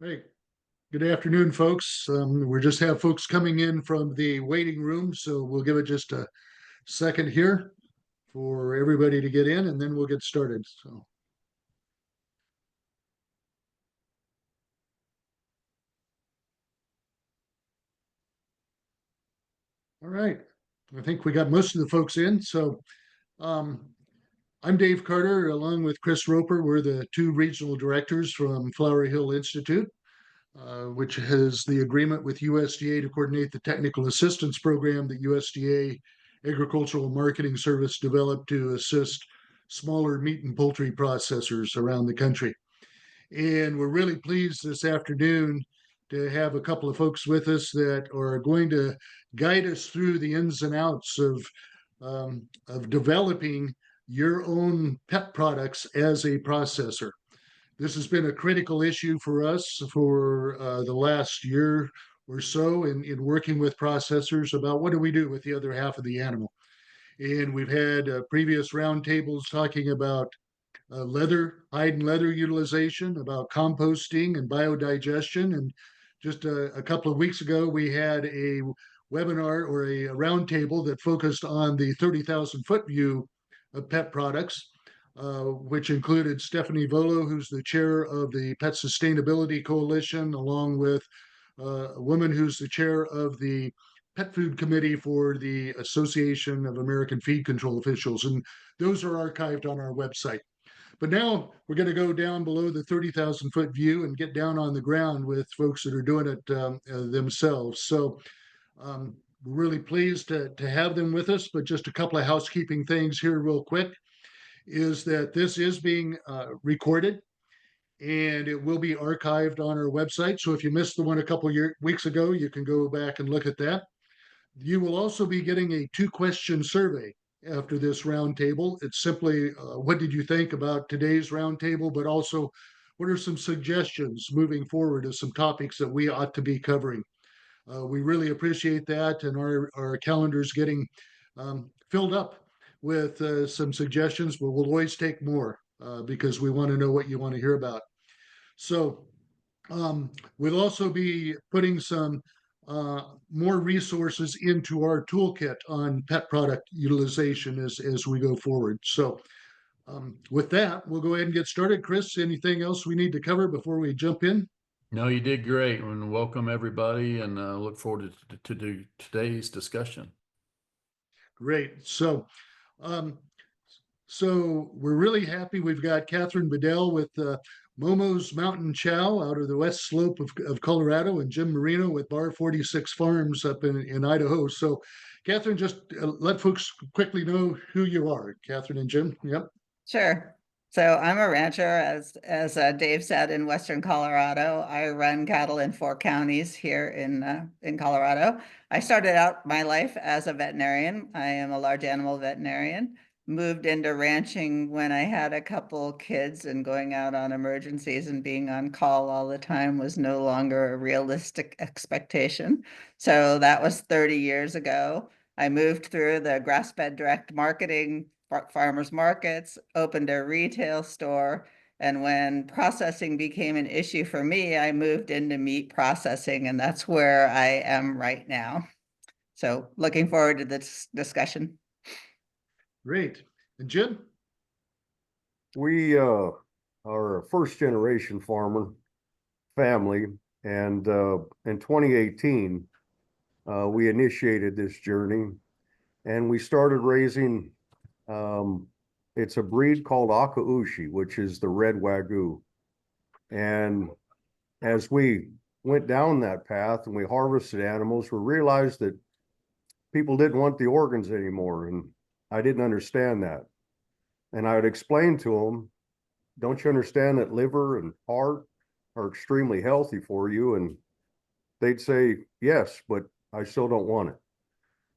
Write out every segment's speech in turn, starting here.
Hey, good afternoon, folks. We just have folks coming in from the waiting room, so we'll give it just a second here for everybody to get in, and then we'll get started. So, all right. I think we got most of the folks in. Um, I'm Dave Carter, along with Chris Roper. We're the two regional directors from Flower Hill Institute, which has the agreement with USDA to coordinate the technical assistance program that USDA Agricultural Marketing Service developed to assist smaller meat and poultry processors around the country. And we're really pleased this afternoon to have a couple of folks with us that are going to guide us through the ins and outs of developing your own pet products as a processor. This has been a critical issue for us for the last year or so in working with processors about what do we do with the other half of the animal. And we've had previous roundtables talking about hide and leather utilization, about composting and biodigestion. And just a couple of weeks ago, we had a webinar or a roundtable that focused on the 30,000-foot view of pet products, which included Stephanie Volo, who's the chair of the Pet Sustainability Coalition, along with a woman who's the chair of the Pet Food Committee for the Association of American Feed Control Officials. And those are archived on our website. But now we're going to go down below the 30,000-foot view and get down on the ground with folks that are doing it themselves. So we're really pleased to have them with us. But just a couple of housekeeping things here, real quick, is that this is being recorded and it will be archived on our website. So if you missed the one a couple of weeks ago, you can go back and look at that. You will also be getting a 2-question survey after this roundtable. It's simply what did you think about today's roundtable, but also what are some suggestions moving forward of some topics that we ought to be covering. We really appreciate that, and our calendar's getting filled up with some suggestions, but we'll always take more because we want to know what you want to hear about. So we'll also be putting some more resources into our toolkit on pet product utilization as we go forward. So with that, we'll go ahead and get started. Chris, anything else we need to cover before we jump in? No, you did great, and welcome everybody, and look forward to do today's discussion. Great. Um, so we're really happy. We've got Catherine Bedell with Momo's Mountain Chow out of the west slope of Colorado, and Jim Marino with Bar 46 Farms up in Idaho. So, Catherine, just let folks quickly know who you are, Catherine and Jim. Yep. Sure. So I'm a rancher, as Dave said, in Western Colorado. I run cattle in 4 counties here in Colorado. I started out my life as a veterinarian. I am a large animal veterinarian. Moved into ranching when I had a couple kids, and going out on emergencies and being on call all the time was no longer a realistic expectation. So that was 30 years ago. I moved through the grass-fed direct marketing farmers markets, opened a retail store. And when processing became an issue for me, I moved into meat processing, and that's where I am right now. So looking forward to this discussion. Great. And Jim? We are a first generation farmer family, and in 2018, we initiated this journey, and we started raising, it's a breed called Akaushi, which is the red Wagyu. And as we went down that path and we harvested animals, we realized that people didn't want the organs anymore, and I didn't understand that. And I would explain to them, don't you understand that liver and heart are extremely healthy for you? And they'd say, yes, but I still don't want it.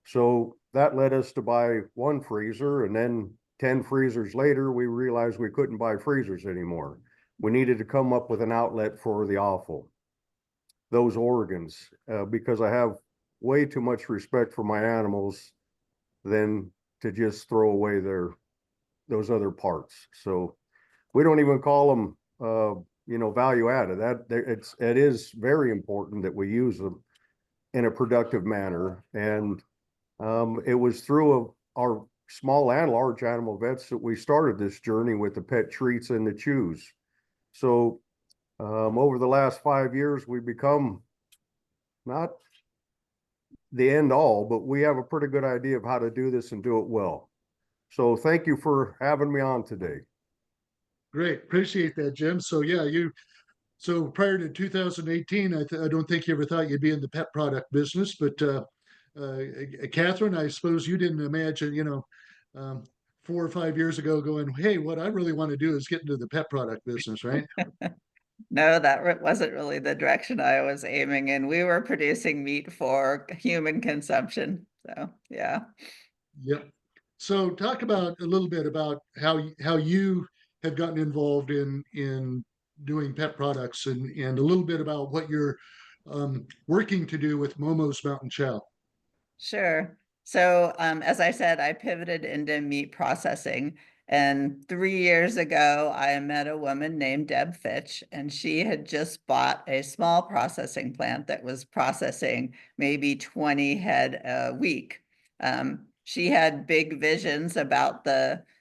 So that led us to buy one freezer, and then 10 freezers later, we realized we couldn't buy freezers anymore. We needed to come up with an outlet for the offal, those organs, because I have way too much respect for my animals than to just throw away those other parts. So we don't even call them value added. It is very important that we use them in a productive manner. And it was through our small and large animal vets that we started this journey with the pet treats and the chews. So over the last 5 years, we've become not the end all, but we have a pretty good idea of how to do this and do it well. So thank you for having me on today. Great, appreciate that, Jim. So yeah, so prior to 2018, I don't think you ever thought you'd be in the pet product business, but Catherine, I suppose you didn't imagine, 4 or 5 years ago going, hey, what I really want to do is get into the pet product business, right? No, that wasn't really the direction I was aiming in. We were producing meat for human consumption. So, yeah. Yep. So talk about a little bit about how you have gotten involved in doing pet products and a little bit about what you're working to do with Momo's Mountain Chow. Sure. So, as I said, I pivoted into meat processing. And 3 years ago, I met a woman named Deb Fitch, and she had just bought a small processing plant that was processing maybe 20 head a week. She had big visions about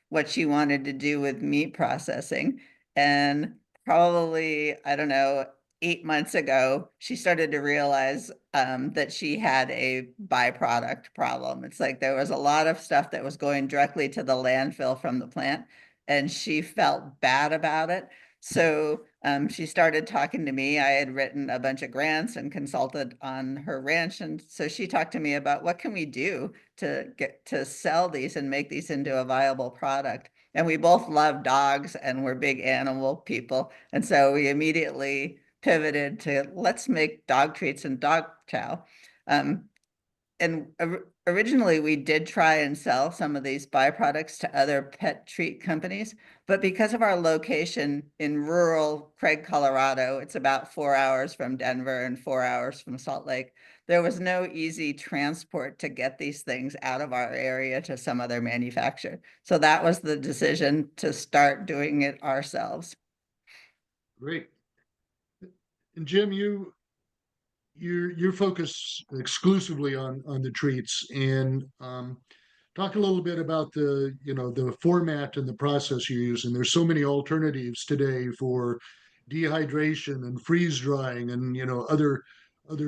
what she wanted to do with meat processing. And probably, I don't know, 8 months ago, she started to realize that she had a byproduct problem. It's like there was a lot of stuff that was going directly to the landfill from the plant, and she felt bad about it. So she started talking to me. I had written a bunch of grants and consulted on her ranch. And so she talked to me about what can we do to get to sell these and make these into a viable product. And we both love dogs and we're big animal people. And so we immediately pivoted to let's make dog treats and dog chow. And originally we did try and sell some of these byproducts to other pet treat companies, but because of our location in rural Craig, Colorado, it's about 4 hours from Denver and 4 hours from Salt Lake. There was no easy transport to get these things out of our area to some other manufacturer. So that was the decision to start doing it ourselves. Great. And Jim, you're focused exclusively on the treats, and talk a little bit about the format and the process you're using. There's so many alternatives today for dehydration and freeze drying and other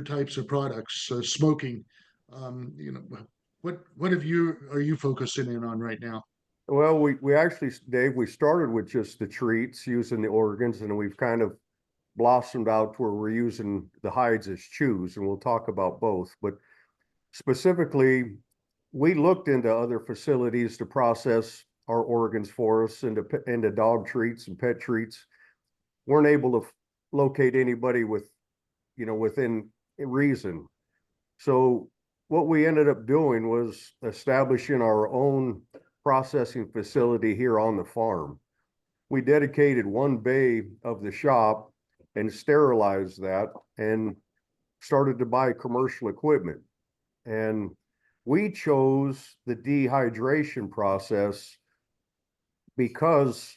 types of products, smoking. What are you focusing in on right now? Well, we actually, Dave, we started with just the treats using the organs, and we've kind of blossomed out to where we're using the hides as chews, and we'll talk about both. But specifically, we looked into other facilities to process our organs for us into dog treats and pet treats. Weren't able to locate anybody within reason. So what we ended up doing was establishing our own processing facility here on the farm. We dedicated one bay of the shop and sterilized that and started to buy commercial equipment. And we chose the dehydration process because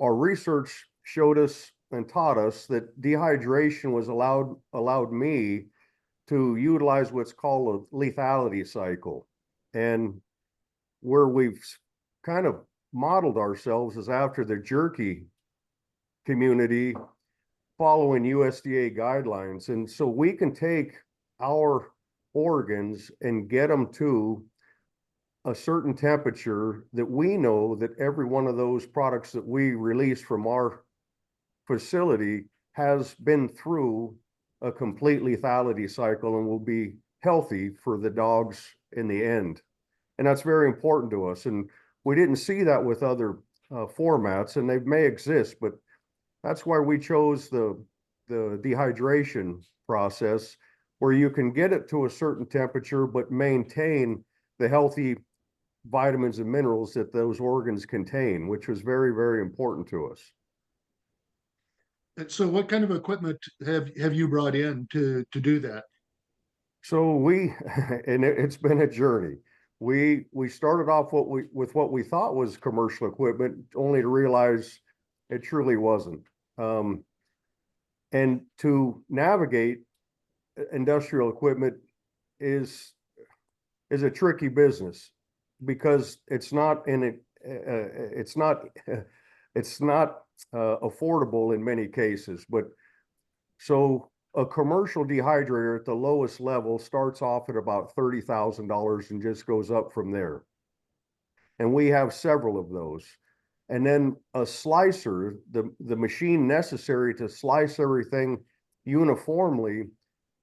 our research showed us and taught us that dehydration was allowed me to utilize what's called a lethality cycle. And where we've kind of modeled ourselves is after the jerky community following USDA guidelines. And so we can take our organs and get them to a certain temperature that we know that every one of those products that we release from our facility has been through a complete lethality cycle and will be healthy for the dogs in the end. And that's very important to us. And we didn't see that with other formats, and they may exist, but that's why we chose the dehydration process, where you can get it to a certain temperature, but maintain the healthy vitamins and minerals that those organs contain, which was very, very important to us. And so what kind of equipment have you brought in to do that? So and it's been a journey. We started off with what we thought was commercial equipment, only to realize it truly wasn't. And to navigate industrial equipment is a tricky business because it's not affordable in many cases. But so a commercial dehydrator at the lowest level starts off at about $30,000 and just goes up from there. And we have several of those. And then a slicer, the machine necessary to slice everything uniformly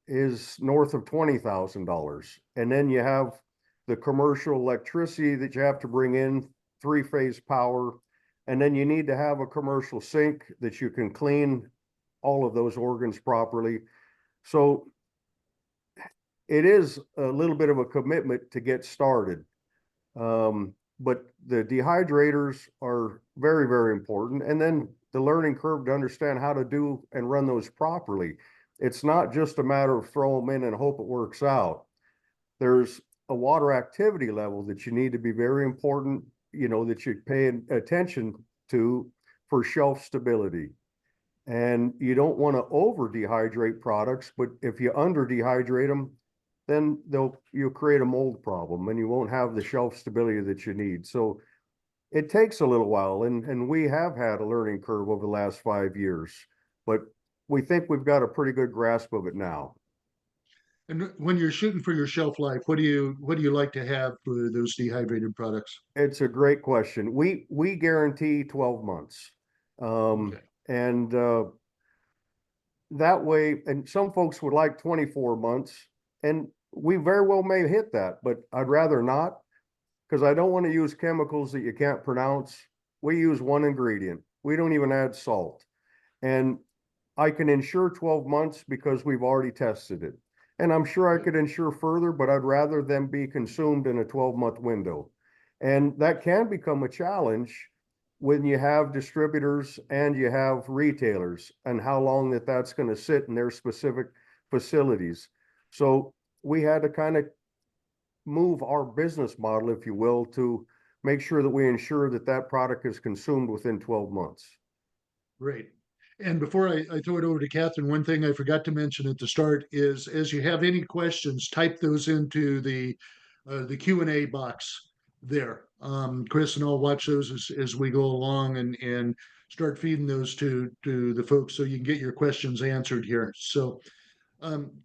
is north of $20,000. And then you have the commercial electricity that you have to bring in, 3-phase power. And then you need to have a commercial sink that you can clean all of those organs properly. So it is a little bit of a commitment to get started. But the dehydrators are very, very important. And then the learning curve to understand how to do and run those properly. It's not just a matter of throw them in and hope it works out. There's a water activity level that you need to be very important, that you pay attention to for shelf stability. And you don't want to over dehydrate products, but if you under dehydrate them, then you'll create a mold problem and you won't have the shelf stability that you need. So it takes a little while, and we have had a learning curve over the last 5 years, but we think we've got a pretty good grasp of it now. And when you're shooting for your shelf life, what do you like to have for those dehydrated products? It's a great question. We guarantee 12 months. Okay. And that way, and some folks would like 24 months, and we very well may hit that, but I'd rather not, because I don't want to use chemicals that you can't pronounce. We use one ingredient. We don't even add salt. And I can ensure 12 months because we've already tested it. And I'm sure I could ensure further, but I'd rather them be consumed in a 12-month window. And that can become a challenge when you have distributors and you have retailers, and how long that's going to sit in their specific facilities. So we had to kind of move our business model, if you will, to make sure that we ensure that product is consumed within 12 months. Great. And before I throw it over to Catherine, one thing I forgot to mention at the start is, as you have any questions, type those into the Q&A box there. Chris and I'll watch those as we go along and start feeding those to the folks so you can get your questions answered here. So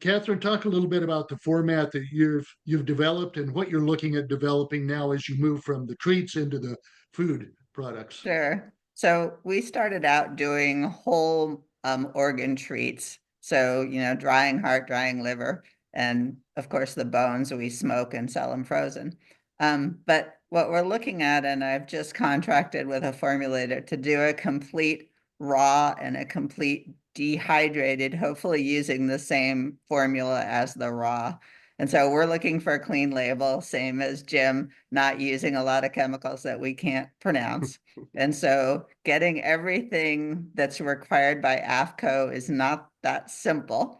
Catherine, talk a little bit about the format that you've developed and what you're looking at developing now as you move from the treats into the food products. Sure. So we started out doing whole organ treats. So, drying heart, drying liver, and of course the bones we smoke and sell them frozen. But what we're looking at, and I've just contracted with a formulator to do a complete raw and a complete dehydrated, hopefully using the same formula as the raw. And so we're looking for a clean label, same as Jim, not using a lot of chemicals that we can't pronounce. And so getting everything that's required by AAFCO is not that simple.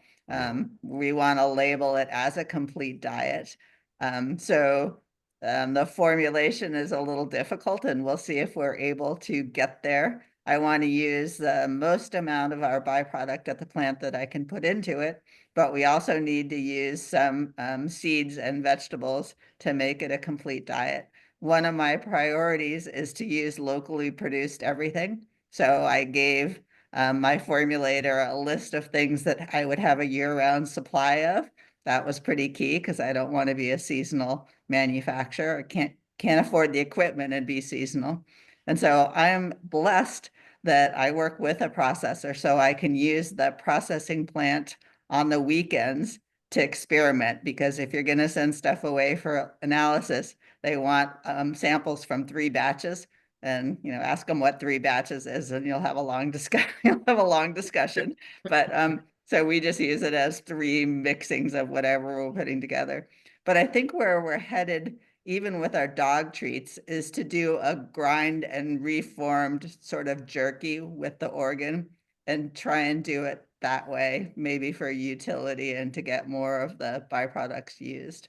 We want to label it as a complete diet. The formulation is a little difficult, and we'll see if we're able to get there. I want to use the most amount of our byproduct at the plant that I can put into it, but we also need to use some seeds and vegetables to make it a complete diet. One of my priorities is to use locally produced everything. So I gave my formulator a list of things that I would have a year-round supply of. That was pretty key because I don't want to be a seasonal manufacturer. I can't afford the equipment and be seasonal. And so I'm blessed that I work with a processor, so I can use the processing plant on the weekends to experiment, because if you're going to send stuff away for analysis, they want samples from 3 batches, and ask them what 3 batches is, and you'll have a long discussion. But so we just use it as 3 mixings of whatever we're putting together. But I think where we're headed, even with our dog treats, is to do a grind and reformed sort of jerky with the organ and try and do it that way, maybe for utility and to get more of the byproducts used.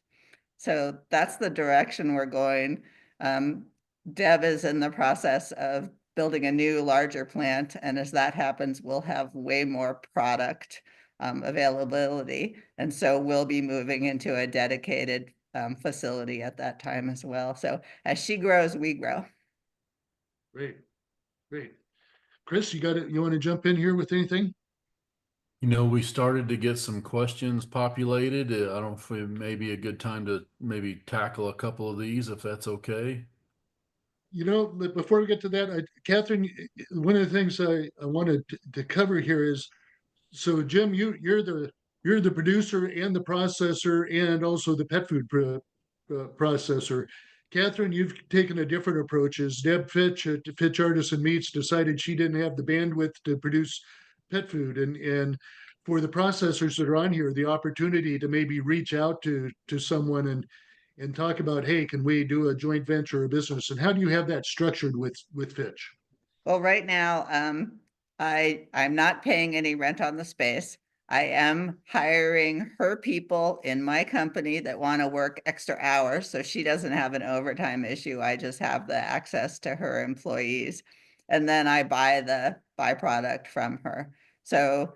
So that's the direction we're going. Deb is in the process of building a new larger plant. And as that happens, we'll have way more product availability. And so we'll be moving into a dedicated facility at that time as well. So as she grows, we grow. Great, great. Chris, you want to jump in here with anything? You know, we started to get some questions populated. I don't know if it may be a good time to maybe tackle a couple of these, if that's okay. But before we get to that, Catherine, one of the things I wanted to cover here is, so Jim, you're the producer and the processor and also the pet food processor. Catherine, you've taken a different approach. As Deb Fitch at Fitch Artisan Meats decided she didn't have the bandwidth to produce pet food, and for the processors that are on here, the opportunity to maybe reach out to someone and talk about, hey, can we do a joint venture or business? And how do you have that structured with Fitch? Well, right now, I'm not paying any rent on the space. I am hiring her people in my company that want to work extra hours, so she doesn't have an overtime issue. I just have the access to her employees. And then I buy the byproduct from her. So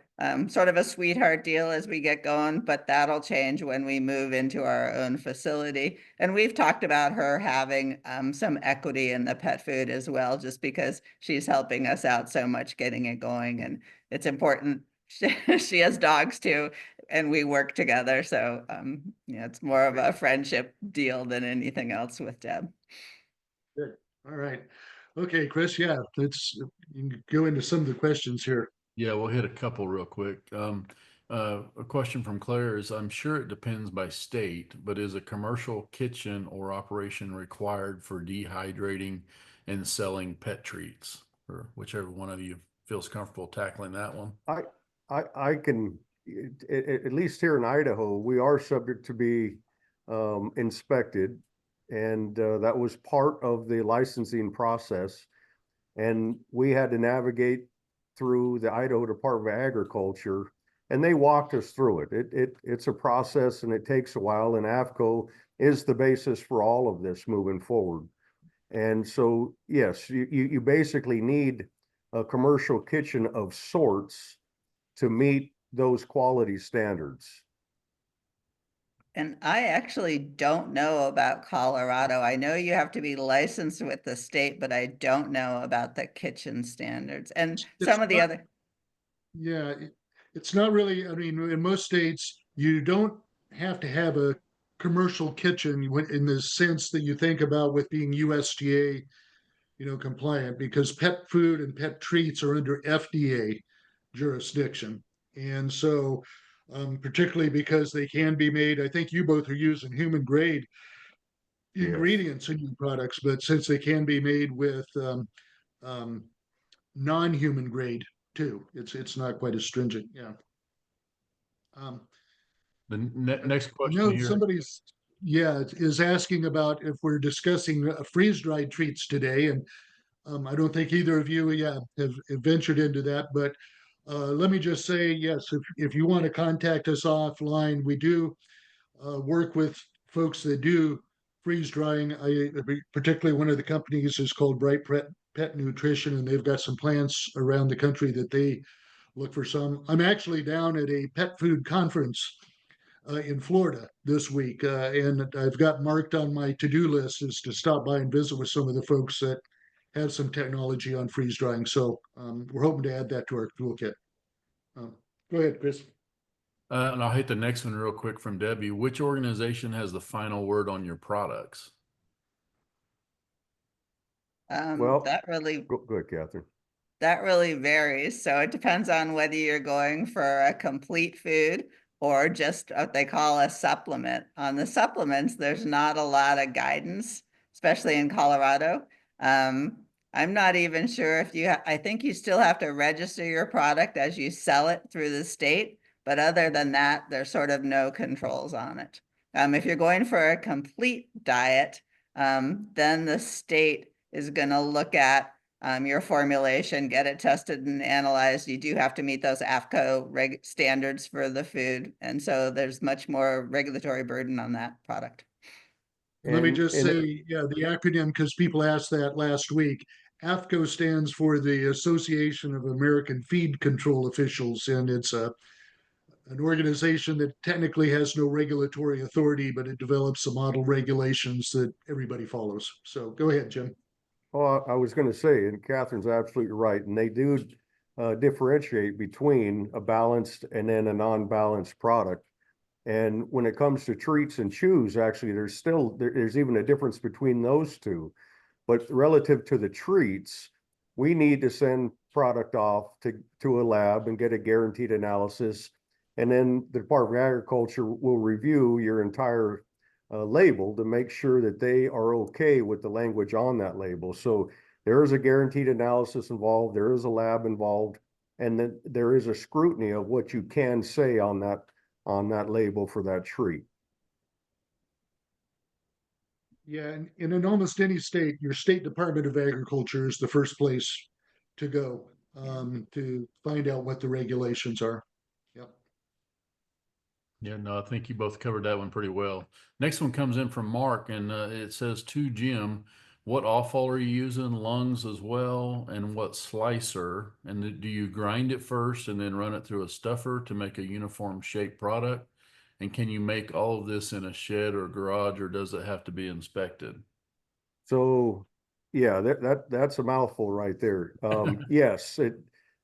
sort of a sweetheart deal as we get going, but that'll change when we move into our own facility. And we've talked about her having some equity in the pet food as well, just because she's helping us out so much getting it going. And it's important. She has dogs too, and we work together. So it's more of a friendship deal than anything else with Deb. Good. All right. Okay, Chris, yeah, you can go into some of the questions here. Yeah, we'll hit a couple real quick. A question from Claire is, I'm sure it depends by state, but is a commercial kitchen or operation required for dehydrating and selling pet treats? Or whichever one of you feels comfortable tackling that one. I can, at least here in Idaho, we are subject to be inspected. And that was part of the licensing process. And we had to navigate through the Idaho Department of Agriculture, and they walked us through it. It's a process and it takes a while, and AAFCO is the basis for all of this moving forward. And so, yes, you basically need a commercial kitchen of sorts to meet those quality standards. And I actually don't know about Colorado. I know you have to be licensed with the state, but I don't know about the kitchen standards and some of the other. Yeah, it's not really, I mean, in most states, you don't have to have a commercial kitchen in the sense that you think about with being USDA, compliant, because pet food and pet treats are under FDA jurisdiction. And so, particularly because they can be made, I think you both are using human grade ingredients in your products, but since they can be made with non-human grade too, it's not quite as stringent. Yeah. The next question here. Somebody's is asking about if we're discussing freeze-dried treats today, and I don't think either of you have ventured into that, but let me just say, yes, if you want to contact us offline, we do work with folks that do freeze drying. Particularly one of the companies is called Bright Pet Nutrition, and they've got some plants around the country that they look for some. I'm actually down at a pet food conference in Florida this week, and I've got marked on my to-do list is to stop by and visit with some of the folks that have some technology on freeze drying. So we're hoping to add that to our toolkit. Go ahead, Chris. And I'll hit the next one real quick from Debbie. Which organization has the final word on your products? Well, that really go ahead, Catherine. That really varies. So it depends on whether you're going for a complete food or just what they call a supplement. On the supplements, there's not a lot of guidance, especially in Colorado. I'm not even sure if I think you still have to register your product as you sell it through the state. But other than that, there's sort of no controls on it. If you're going for a complete diet, then the state is going to look at your formulation, get it tested and analyzed. You do have to meet those AAFCO standards for the food. And so there's much more regulatory burden on that product. Let me just say, the acronym, because people asked that last week, AFCO stands for the Association of American Feed Control Officials, and it's an organization that technically has no regulatory authority, but it develops some model regulations that everybody follows. So go ahead, Jim. Oh, I was going to say, and Catherine's absolutely right, and they do differentiate between a balanced and then a non-balanced product. And when it comes to treats and chews, actually, there's even a difference between those two. But relative to the treats, we need to send product off to a lab and get a guaranteed analysis. And then the Department of Agriculture will review your entire label to make sure that they are okay with the language on that label. So there is a guaranteed analysis involved, there is a lab involved, and then there is a scrutiny of what you can say on that label for that treat. Yeah, and in almost any state, your state Department of Agriculture is the first place to go to find out what the regulations are. Yep. Yeah, no, I think you both covered that one pretty well. Next one comes in from Mark, and it says to Jim, what offal are you using? Lungs as well, and what slicer? And do you grind it first and then run it through a stuffer to make a uniform shaped product? And can you make all of this in a shed or garage, or does it have to be inspected? So, yeah, that's a mouthful right there. Yes,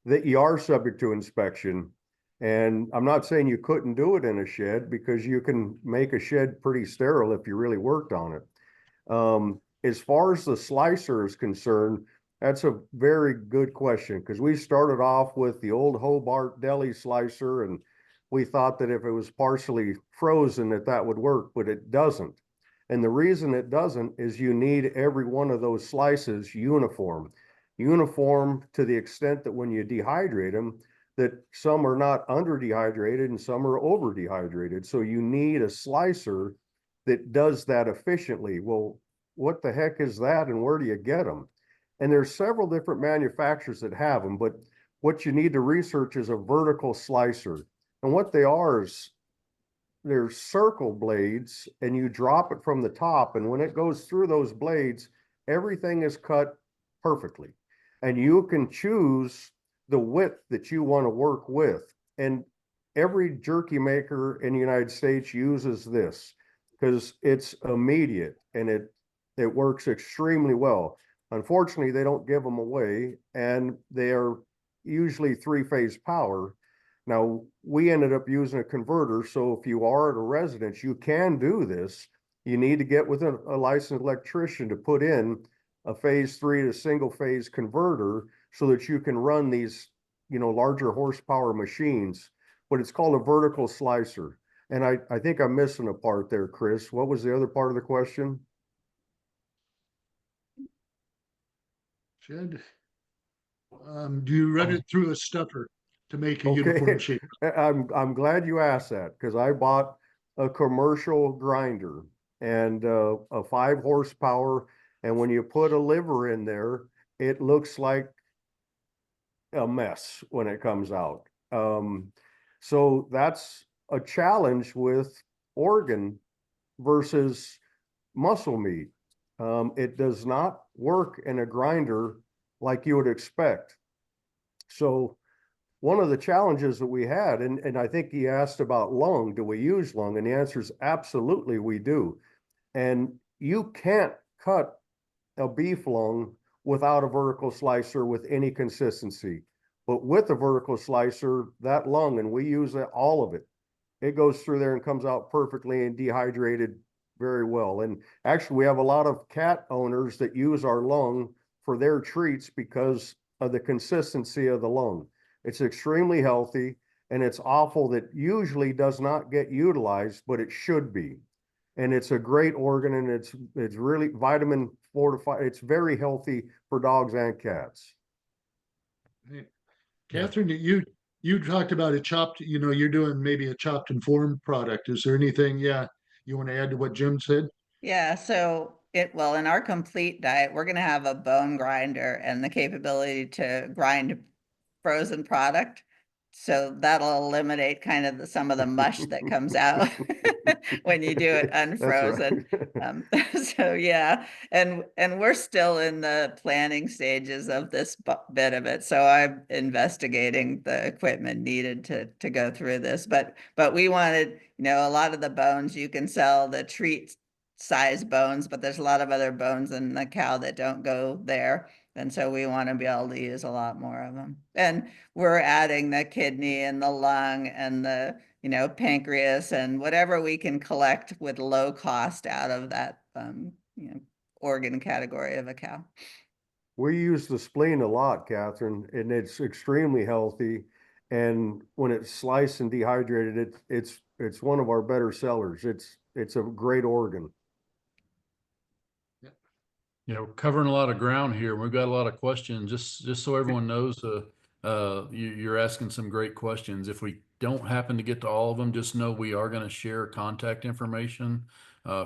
that you are subject to inspection. And I'm not saying you couldn't do it in a shed, because you can make a shed pretty sterile if you really worked on it. As far as the slicer is concerned, that's a very good question, because we started off with the old Hobart deli slicer, and we thought that if it was partially frozen that would work, but it doesn't. And the reason it doesn't is you need every one of those slices uniform to the extent that when you dehydrate them, that some are not under dehydrated and some are over dehydrated. So you need a slicer that does that efficiently. Well, what the heck is that, and where do you get them? And there's several different manufacturers that have them, but what you need to research is a vertical slicer. And what they are is they're circle blades, and you drop it from the top, and when it goes through those blades, everything is cut perfectly. And you can choose the width that you want to work with. And every jerky maker in the United States uses this because it's immediate and it works extremely well. Unfortunately, they don't give them away, and they are usually 3-phase power. Now, we ended up using a converter, so if you are at a residence, you can do this. You need to get with a licensed electrician to put in a phase 3 to single phase converter so that you can run these, larger horsepower machines. But it's called a vertical slicer. And I think I'm missing a part there, Chris. What was the other part of the question? Shed. Do you run it through a stuffer to make a uniform shape? I'm glad you asked that, because I bought a commercial grinder and a 5 horsepower. And when you put a liver in there, it looks like a mess when it comes out. So that's a challenge with organ versus muscle meat. It does not work in a grinder like you would expect. So one of the challenges that we had, and I think he asked about lung, do we use lung? And the answer is absolutely we do. And you can't cut a beef lung without a vertical slicer with any consistency. But with a vertical slicer, that lung, and we use all of it, it goes through there and comes out perfectly and dehydrated very well. And actually, we have a lot of cat owners that use our lung for their treats because of the consistency of the lung. It's extremely healthy, and it's offal that usually does not get utilized, but it should be. And it's a great organ, and it's really vitamin fortified. It's very healthy for dogs and cats. Right. Catherine, you talked about a chopped, you're doing maybe a chopped and formed product. Is there anything, you want to add to what Jim said? Yeah, so in our complete diet, we're going to have a bone grinder and the capability to grind frozen product. so that'll eliminate kind of some of the mush that comes out when you do it That's unfrozen. right. So yeah, and we're still in the planning stages of this bit of it. So I'm investigating the equipment needed to go through this. But we wanted, a lot of the bones you can sell the treat size bones, but there's a lot of other bones in the cow that don't go there. And so we want to be able to use a lot more of them. And we're adding the kidney and the lung and the, pancreas and whatever we can collect with low cost out of that, organ category of a cow. We use the spleen a lot, Catherine, and it's extremely healthy. And when it's sliced and dehydrated, it's one of our better sellers. It's a great organ. Covering a lot of ground here. We've got a lot of questions. Just so everyone knows, you're asking some great questions. If we don't happen to get to all of them, just know we are going to share contact information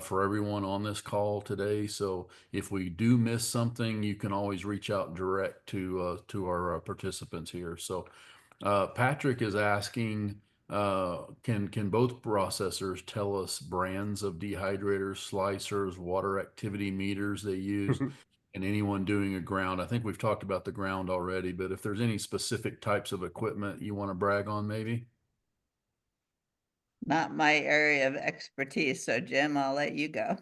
for everyone on this call today. So if we do miss something, you can always reach out direct to our participants here. So Patrick is asking, can both processors tell us brands of dehydrators, slicers, water activity meters they use, and anyone doing a ground? I think we've talked about the ground already, but if there's any specific types of equipment you want to brag on, maybe? Not my area of expertise. So Jim, I'll let you go.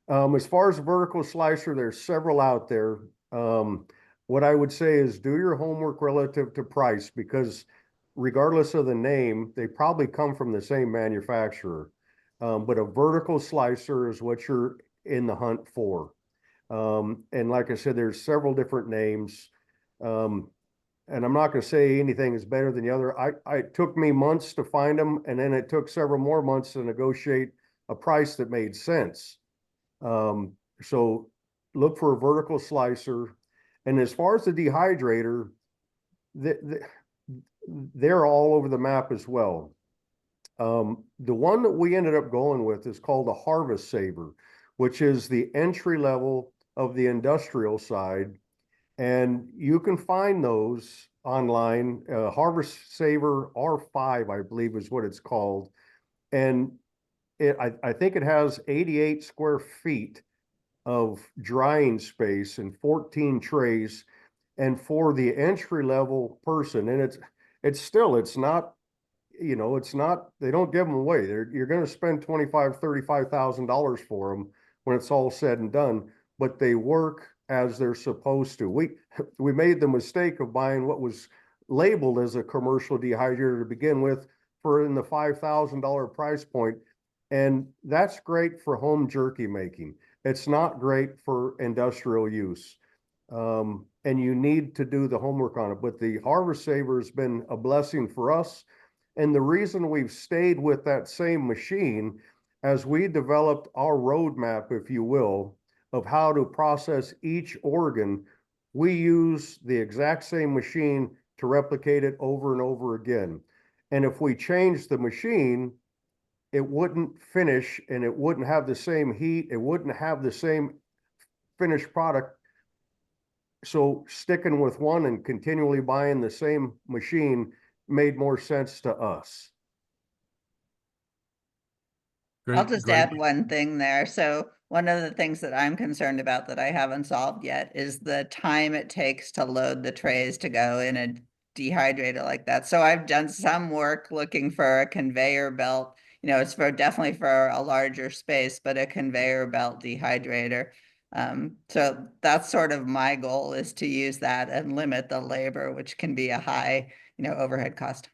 As far as a vertical slicer, there's several out there. What I would say is do your homework relative to price, because regardless of the name, they probably come from the same manufacturer. But a vertical slicer is what you're in the hunt for. And like I said, there's several different names. And I'm not going to say anything is better than the other. It took me months to find them, and then it took several more months to negotiate a price that made sense. So look for a vertical slicer. And as far as the dehydrator, they're all over the map as well. The one that we ended up going with is called the Harvest Saver, which is the entry level of the industrial side. And you can find those online. Harvest Saver R5, I believe is what it's called. And I think it has 88 square feet of drying space and 14 trays. And for the entry level person, and it's not, they don't give them away. You're going to spend $35,000 for them when it's all said and done, but they work as they're supposed to. We made the mistake of buying what was labeled as a commercial dehydrator to begin with for in the $5,000 price point. And that's great for home jerky making. It's not great for industrial use. And you need to do the homework on it. But the Harvest Saver has been a blessing for us. And the reason we've stayed with that same machine as we developed our roadmap, if you will, of how to process each organ, we use the exact same machine to replicate it over and over again. And if we change the machine, it wouldn't finish and it wouldn't have the same heat. It wouldn't have the same finished product. So sticking with one and continually buying the same machine made more sense to us. I'll just add one thing there. So one of the things that I'm concerned about that I haven't solved yet is the time it takes to load the trays to go in a dehydrator like that. So I've done some work looking for a conveyor belt. It's definitely for a larger space, but a conveyor belt dehydrator. So that's sort of my goal, is to use that and limit the labor, which can be a high, overhead cost.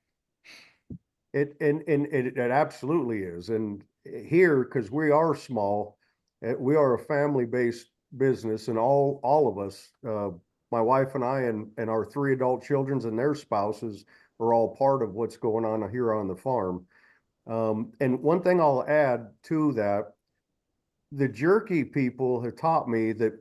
It absolutely is. And here, because we are small, we are a family-based business, and all of us, my wife and I and our 3 adult children and their spouses are all part of what's going on here on the farm. And one thing I'll add to that, the jerky people have taught me that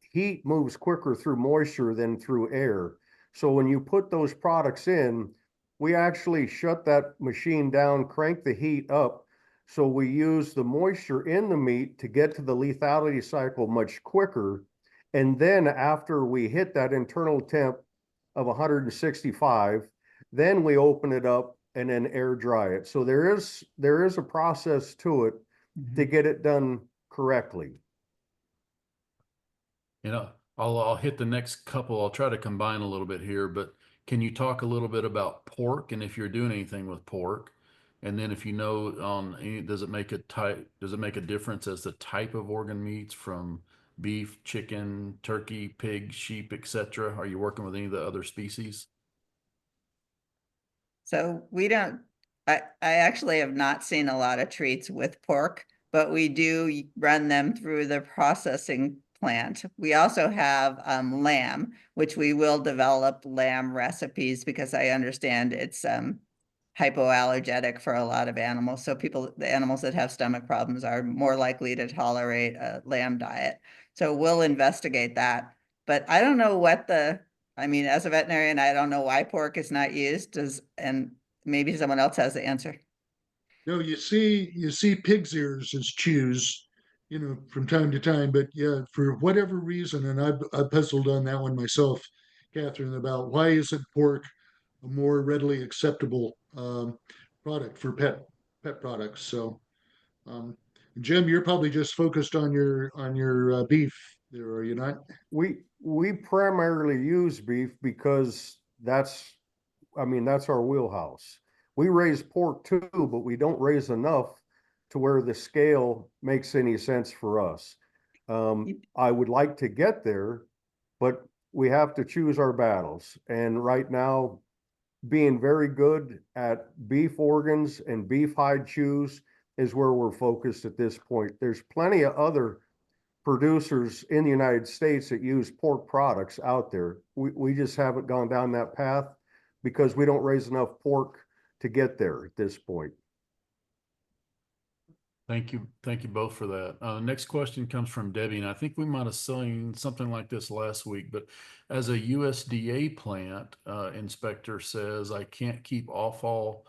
heat moves quicker through moisture than through air. So when you put those products in, we actually shut that machine down, crank the heat up. So we use the moisture in the meat to get to the lethality cycle much quicker. And then after we hit that internal temp of 165, Then we open it up and then air dry it. So there is a process to it to get it done correctly. You know, I'll hit the next couple. I'll try to combine a little bit here, but can you talk a little bit about pork and if you're doing anything with pork? And then if you know on does it make a difference as the type of organ meats from beef, chicken, turkey, pig, sheep, etc.? Are you working with any of the other species? So we don't, I actually have not seen a lot of treats with pork, but we do run them through the processing plant. We also have lamb, which we will develop lamb recipes because I understand it's hypoallergenic for a lot of animals. So the animals that have stomach problems are more likely to tolerate a lamb diet. So we'll investigate that. But I don't know I mean, as a veterinarian, I don't know why pork is not used, and maybe someone else has the answer. No, you see pig's ears as chews, from time to time, but yeah, for whatever reason, and I puzzled on that one myself, Catherine, about why isn't pork a more readily acceptable product for pet products? So, um, Jim, you're probably just focused on your beef there, are you not? We primarily use beef because that's our wheelhouse. We raise pork too, but we don't raise enough to where the scale makes any sense for us. I would like to get there, but we have to choose our battles. And right now, being very good at beef organs and beef hide chews is where we're focused at this point. There's plenty of other producers in the United States that use pork products out there. We just haven't gone down that path because we don't raise enough pork to get there at this point. Thank you both for that. Next question comes from Debbie, and I think we might have seen something like this last week, but as a USDA plant inspector says, I can't keep offal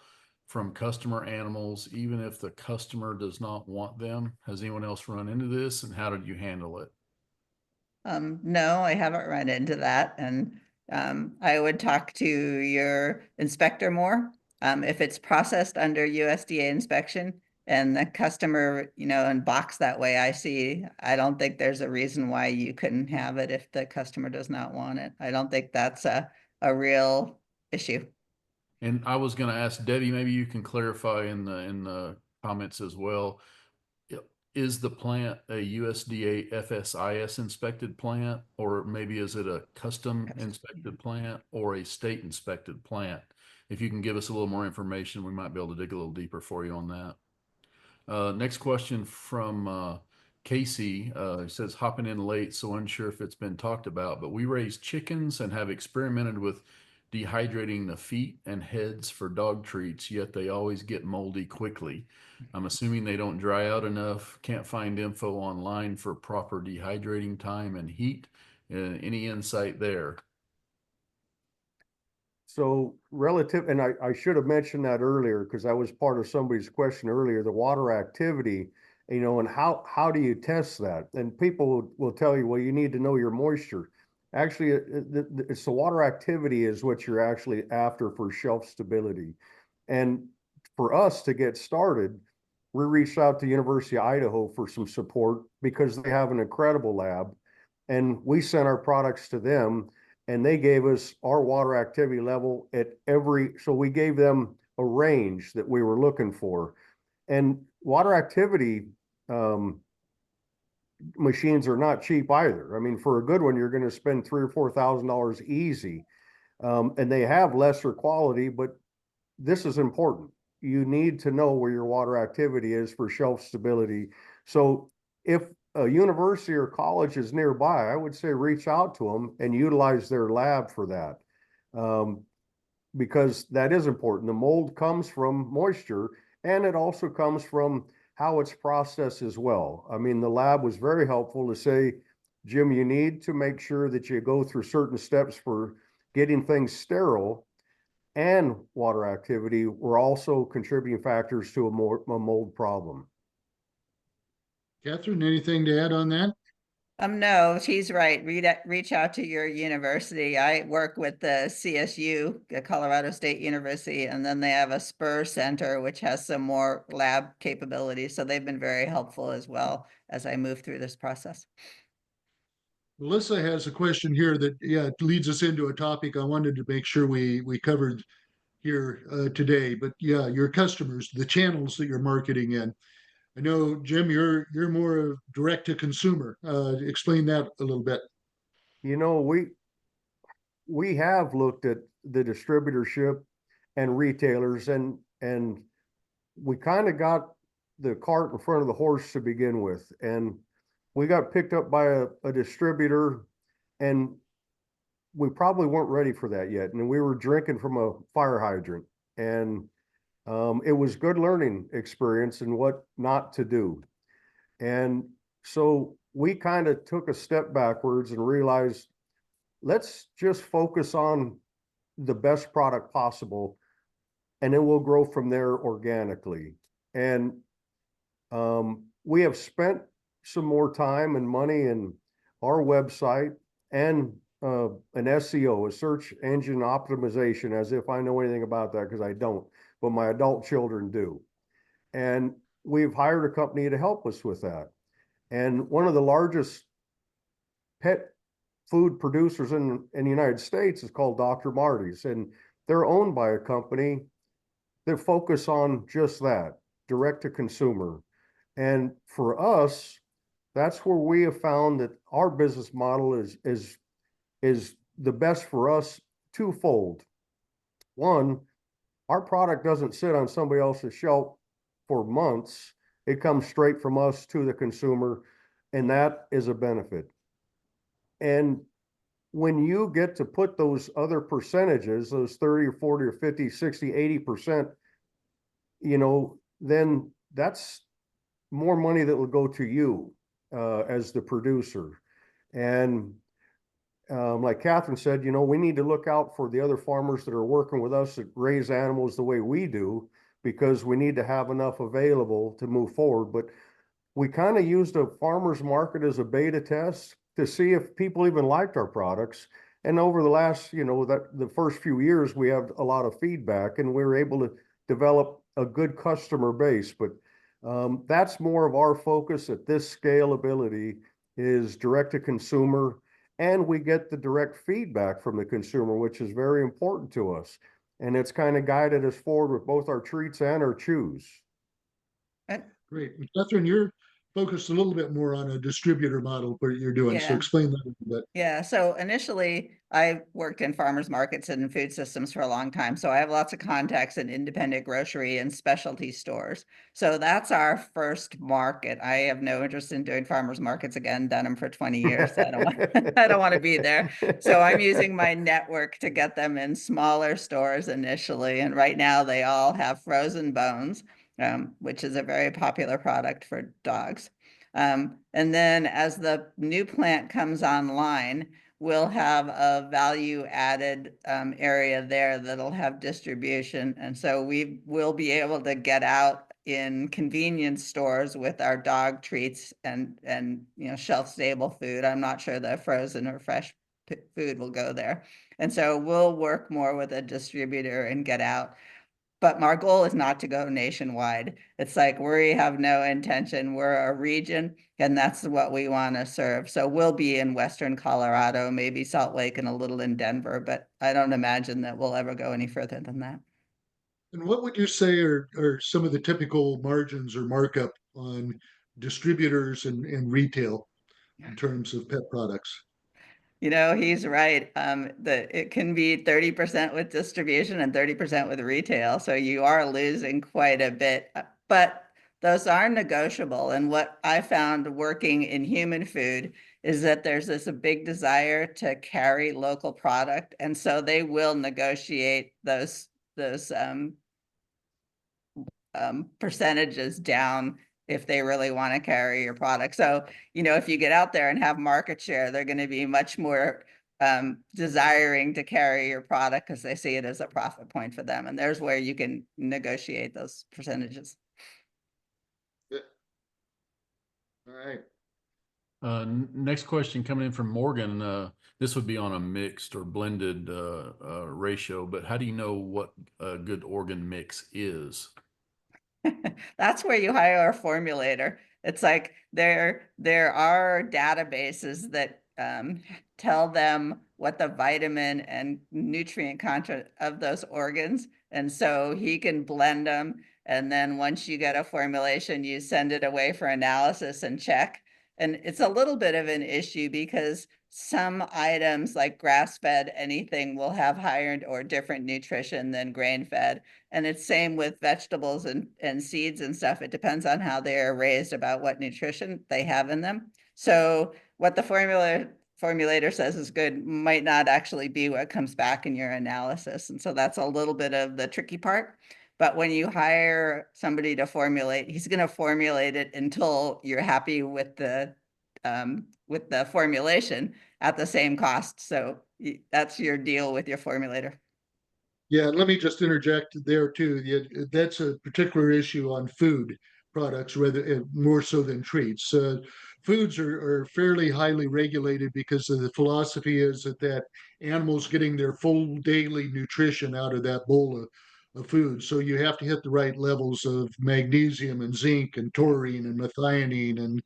from customer animals, even if the customer does not want them. Has anyone else run into this, and how did you handle it? No, I haven't run into that. And I would talk to your inspector more. If it's processed under USDA inspection and the customer, and boxed that way, I don't think there's a reason why you couldn't have it if the customer does not want it. I don't think that's a real issue. And I was going to ask Debbie, maybe you can clarify in the comments as well. Is the plant a USDA FSIS inspected plant, or maybe is it a custom inspected plant or a state inspected plant? If you can give us a little more information, we might be able to dig a little deeper for you on that. Next question from Casey. Says, hopping in late, so unsure if it's been talked about, but we raise chickens and have experimented with dehydrating the feet and heads for dog treats, yet they always get moldy quickly. I'm assuming they don't dry out enough. Can't find info online for proper dehydrating time and heat. Any insight there? So and I should have mentioned that earlier because that was part of somebody's question earlier, the water activity, and how do you test that? And people will tell you, well, you need to know your moisture. Actually, it's the water activity is what you're actually after for shelf stability. And for us to get started, we reached out to University of Idaho for some support because they have an incredible lab. And we sent our products to them and they gave us our water activity level so we gave them a range that we were looking for. And water activity machines are not cheap either. I mean, for a good one, you're going to spend $3,000 or $4,000 easy. And they have lesser quality, but this is important. You need to know where your water activity is for shelf stability. So if a university or college is nearby, I would say reach out to them and utilize their lab for that. Because that is important. The mold comes from moisture and it also comes from how it's processed as well. I mean, the lab was very helpful to say, Jim, you need to make sure that you go through certain steps for getting things sterile, and water activity were also contributing factors to a mold problem. Catherine, anything to add on that? No, she's right. Reach out to your university. I work with the CSU, the Colorado State University, and then they have a Spur Center, which has some more lab capabilities. So they've been very helpful as well as I move through this process. Melissa has a question here that, yeah, leads us into a topic I wanted to make sure we covered here today. But yeah, your customers, the channels that you're marketing in. I know, Jim, you're more direct to consumer. Explain that a little bit. You know, we have looked at the distributorship and retailers, and we kind of got the cart in front of the horse to begin with. And we got picked up by a distributor, and we probably weren't ready for that yet. And we were drinking from a fire hydrant, and it was good learning experience and what not to do. And so we kind of took a step backwards and realized, let's just focus on the best product possible, and then we'll grow from there organically. And we have spent some more time and money in our website and an SEO, a search engine optimization, as if I know anything about that, because I don't, but my adult children do. And we've hired a company to help us with that. And one of the largest pet food producers in the United States is called Dr. Marty's, and they're owned by a company that focus on just that, direct to consumer. And for us, that's where we have found that our business model is the best for us twofold. One, our product doesn't sit on somebody else's shelf for months. It comes straight from us to the consumer, and that is a benefit. And when you get to put those other percentages, those 30 or 40 or 50, 60, 80%, you know, then that's more money that will go to you as the producer. And like Catherine said, you know, we need to look out for the other farmers that are working with us that raise animals the way we do, because we need to have enough available to move forward. But we kind of used a farmer's market as a beta test to see if people even liked our products. And over the last, you know, the first few years, we have a lot of feedback, and we were able to develop a good customer base. But that's more of our focus at this scalability, is direct to consumer, and we get the direct feedback from the consumer, which is very important to us. And it's kind of guided us forward with both our treats and our chews. Great. And Catherine, you're focused a little bit more on a distributor model where you're doing. So Yeah. explain that a little bit. Yeah, so initially I worked in farmers markets and food systems for a long time. So I have lots of contacts in independent grocery and specialty stores. So that's our first market. I have no interest in doing farmers markets again, done them for 20 years. I don't want, I don't want to be there. So I'm using my network to get them in smaller stores initially. And right now they all have frozen bones, which is a very popular product for dogs. And then as the new plant comes online, we'll have a value added area there that'll have distribution. And so we will be able to get out in convenience stores with our dog treats and you know, shelf stable food. I'm not sure the frozen or fresh food will go there. And so we'll work more with a distributor and get out. But our goal is not to go nationwide. It's like we have no intention. We're a region, and that's what we want to serve. So we'll be in Western Colorado, maybe Salt Lake, and a little in Denver, but I don't imagine that we'll ever go any further than that. And what would you say are some of the typical margins or markup on distributors and retail in terms of pet products? You know, he's right. It can be 30% with distribution and 30% with retail. So you are losing quite a bit, but those are negotiable. And what I found working in human food is that there's a big desire to carry local product. And so they will negotiate those percentages down if they really want to carry your product. So, you know, if you get out there and have market share, they're going to be much more desiring to carry your product because they see it as a profit point for them. And there's where you can negotiate those percentages. Yeah. All right. Next question coming in from Morgan. This would be on a mixed or blended ratio, but how do you know what a good organ mix is? That's where you hire a formulator. It's like there are databases that tell them what the vitamin and nutrient content of those organs. And so he can blend them. And then once you get a formulation, you send it away for analysis and check. And it's a little bit of an issue because some items like grass-fed anything will have higher or different nutrition than grain-fed. And it's same with vegetables and seeds and stuff. It depends on how they're raised about what nutrition they have in them. So what the formulator says is good might not actually be what comes back in your analysis. And so that's a little bit of the tricky part. But when you hire somebody to formulate, he's going to formulate it until you're happy with the formulation at the same cost. So that's your deal with your formulator. Yeah, let me just interject there too. That's a particular issue on food products, rather more so than treats. Foods are fairly highly regulated because of the philosophy is that animals getting their full daily nutrition out of that bowl of food. So you have to hit the right levels of magnesium and zinc and taurine and methionine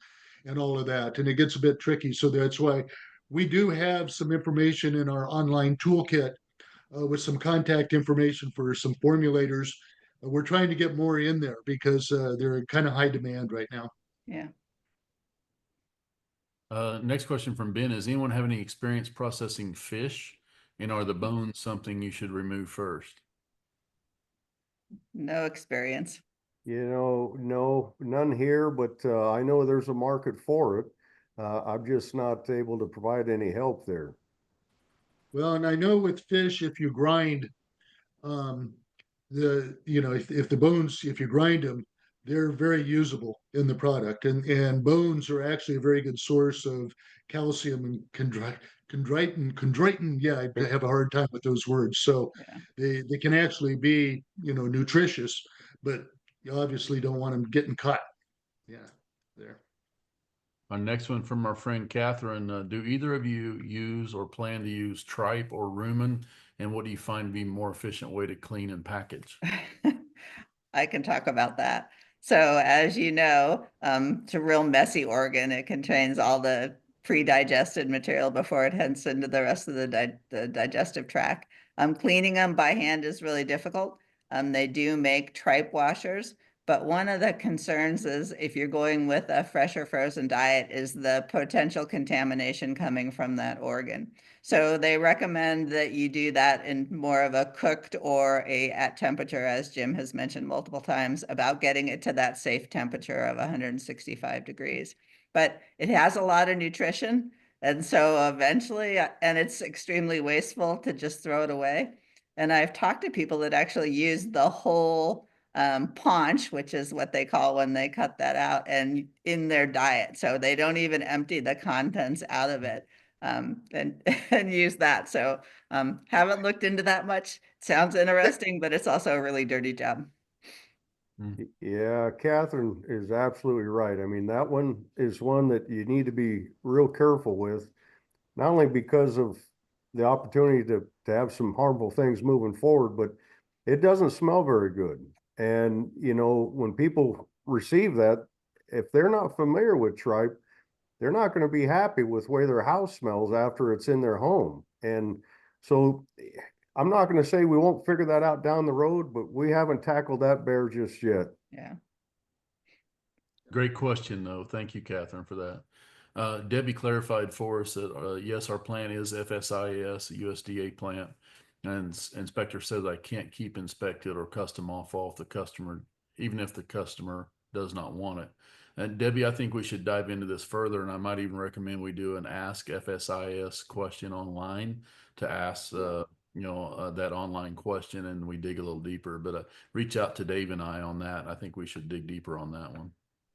and all of that. And it gets a bit tricky. So that's why we do have some information in our online toolkit with some contact information for some formulators. We're trying to get more in there because they're in kind of high demand right now. Yeah. Next question from Ben is, anyone have any experience processing fish? And are the bones something you should remove first? No experience. No, none here, but I know there's a market for it. I'm just not able to provide any help there. Well, and I know with fish, if you grind um, if the bones, if you grind them, they're very usable in the product, and bones are actually a very good source of calcium and chondroitin. Yeah, I have a hard time with those words. So Yeah. they can actually be nutritious, but you obviously don't want them getting cut. Yeah, there. Our next one from our friend Catherine. Do either of you use or plan to use tripe or rumen? And what do you find to be more efficient way to clean and package? I can talk about that. So as you know, it's a real messy organ. It contains all the pre-digested material before it heads into the rest of the digestive tract. Cleaning them by hand is really difficult. They do make tripe washers, but one of the concerns is if you're going with a fresh or frozen diet is the potential contamination coming from that organ. So they recommend that you do that in more of a cooked or at temperature, as Jim has mentioned multiple times, about getting it to that safe temperature of 165 degrees. But it has a lot of nutrition. And so eventually, and it's extremely wasteful to just throw it away. And I've talked to people that actually use the whole paunch, which is what they call when they cut that out, and in their diet. So they don't even empty the contents out of it. And use that. So haven't looked into that much. Sounds interesting, but it's also a really dirty job. Yeah, Catherine is absolutely right. I mean, that one is one that you need to be real careful with, not only because of the opportunity to have some harmful things moving forward, but it doesn't smell very good. And, when people receive that, if they're not familiar with tripe, they're not going to be happy with the way their house smells after it's in their home. And so I'm not going to say we won't figure that out down the road, but we haven't tackled that bear just yet. Yeah. Great question, though. Thank you, Catherine, for that. Debbie clarified for us that, yes, our plant is FSIS, a USDA plant. And inspector says I can't keep inspected or custom off the customer, even if the customer does not want it. And Debbie, I think we should dive into this further, and I might even recommend we do an Ask FSIS question online to ask, that online question, and we dig a little deeper. But reach out to Dave and I on that. I think we should dig deeper on that one.